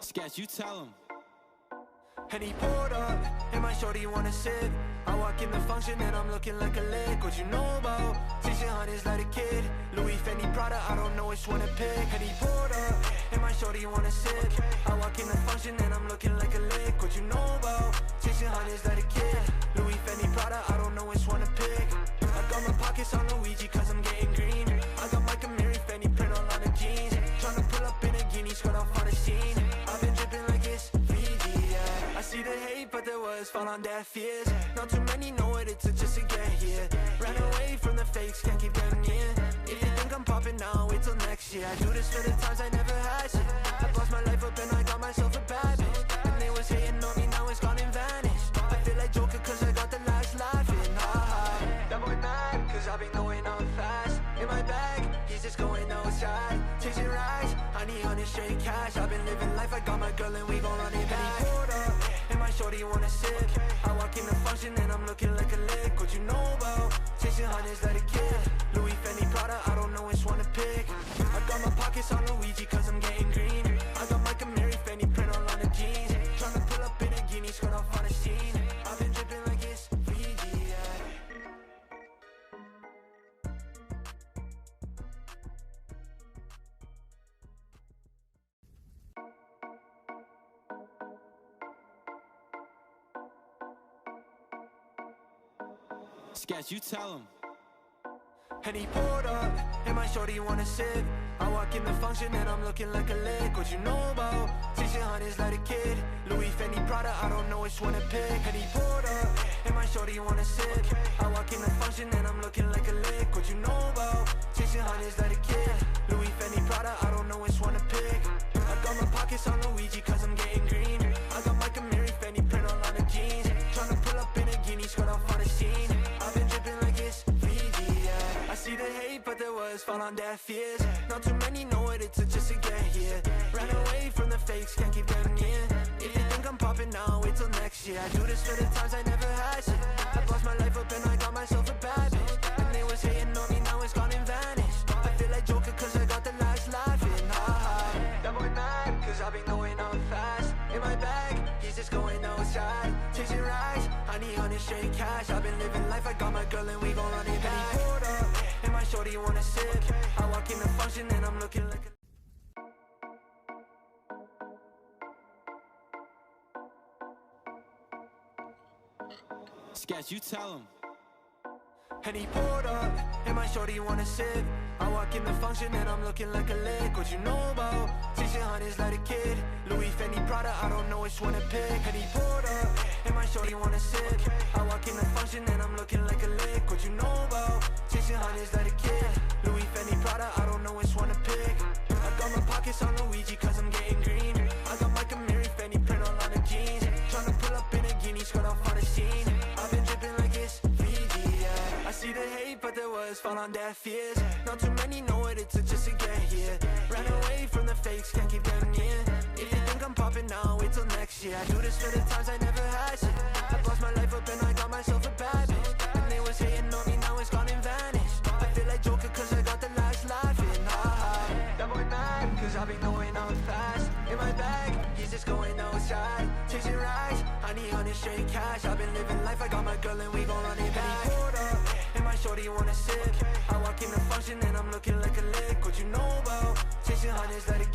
Sketch, you tell him. And he pulled up, and my shorty wanna sip. I walk in the function and I'm looking like a lick. What you know about? 1600s like a kid. Louis, Fendi, Prada, I don't know which one to pick. And he pulled up, and my shorty wanna sip. I walk in the function and I'm looking like a lick. What you know about? 1600s like a kid. Louis, Fendi, Prada, I don't know which one to pick. I got my pockets on Luigi cause I'm getting green. I got Mike and Mary, Fendi print all on the jeans. Tryna pull up in a guinea skirt off on the scene. I've been dripping like it's Fiji, yeah. I see the hate but the words fall on deaf ears. Not too many know what it took just to get here. Ran away from the fakes, can't keep them near. If you think I'm popping now, wait till next year. I do this for the times I never had shit. I bossed my life up and I got myself a bad bitch. And they was hating on me, now it's gone and vanished. I feel like Joker cause I got the last laughing. That boy mad cause I've been going on fast. In my bag, he's just going outside. Chasing rides, I need 100 straight cash. I've been living life, I got my girl and we gon' run it back. And he pulled up, and my shorty wanna sip. I walk in the function and I'm looking like a lick. What you know about? Chasing hundreds like a kid. Louis, Fendi, Prada, I don't know which one to pick. I got my pockets on Luigi cause I'm getting green. I got Mike and Mary, Fendi print all on the jeans. Tryna pull up in a guinea skirt off on the scene. I've been dripping like it's Fiji, yeah. Sketch, you tell him. And he pulled up, and my shorty wanna sip. I walk in the function and I'm looking like a lick. What you know about? 1600s like a kid. Louis, Fendi, Prada, I don't know which one to pick. And he pulled up, and my shorty wanna sip. I walk in the function and I'm looking like a lick. What you know about? 1600s like a kid. Louis, Fendi, Prada, I don't know which one to pick. I got my pockets on Luigi cause I'm getting green. I got Mike and Mary, Fendi print all on the jeans. Tryna pull up in a guinea skirt off on the scene. I've been dripping like it's Fiji, yeah. I see the hate but the words fall on deaf ears. Not too many know what it took just to get here. Ran away from the fakes, can't keep them near. If you think I'm popping now, wait till next year. I do this for the times I never had shit. I bossed my life up and I got myself a bad bitch. And they was hating on me, now it's gone and vanished. I feel like Joker cause I got the last laughing. That boy mad cause I've been going on fast. In my bag, he's just going outside. Chasing rides, I need 100 straight cash. I've been living life, I got my girl and we gon' run it back. And he pulled up, and my shorty wanna sip. I walk in the function and I'm looking like a Sketch, you tell him. And he pulled up, and my shorty wanna sip. I walk in the function and I'm looking like a lick. What you know about? 1600s like a kid. Louis, Fendi, Prada, I don't know which one to pick. And he pulled up, and my shorty wanna sip. I walk in the function and I'm looking like a lick. What you know about? 1600s like a kid. Louis, Fendi, Prada, I don't know which one to pick. I got my pockets on Luigi cause I'm getting green. I got Mike and Mary, Fendi print all on the jeans. Tryna pull up in a guinea skirt off on the scene. I've been dripping like it's Fiji, yeah. I see the hate but the words fall on deaf ears. Not too many know what it took just to get here. Ran away from the fakes, can't keep them near. If you think I'm popping now, wait till next year. I do this for the times I never had shit. I bossed my life up and I got myself a bad bitch. And they was hating on me, now it's gone and vanished. I feel like Joker cause I got the last laughing. That boy mad cause I've been going on fast. In my bag, he's just going outside. Chasing rides, I need 100 straight cash. I've been living life, I got my girl and we gon' run it back. And he pulled up, and my shorty wanna sip. I walk in the function and I'm looking like a lick. What you know about? Chasing hundreds like a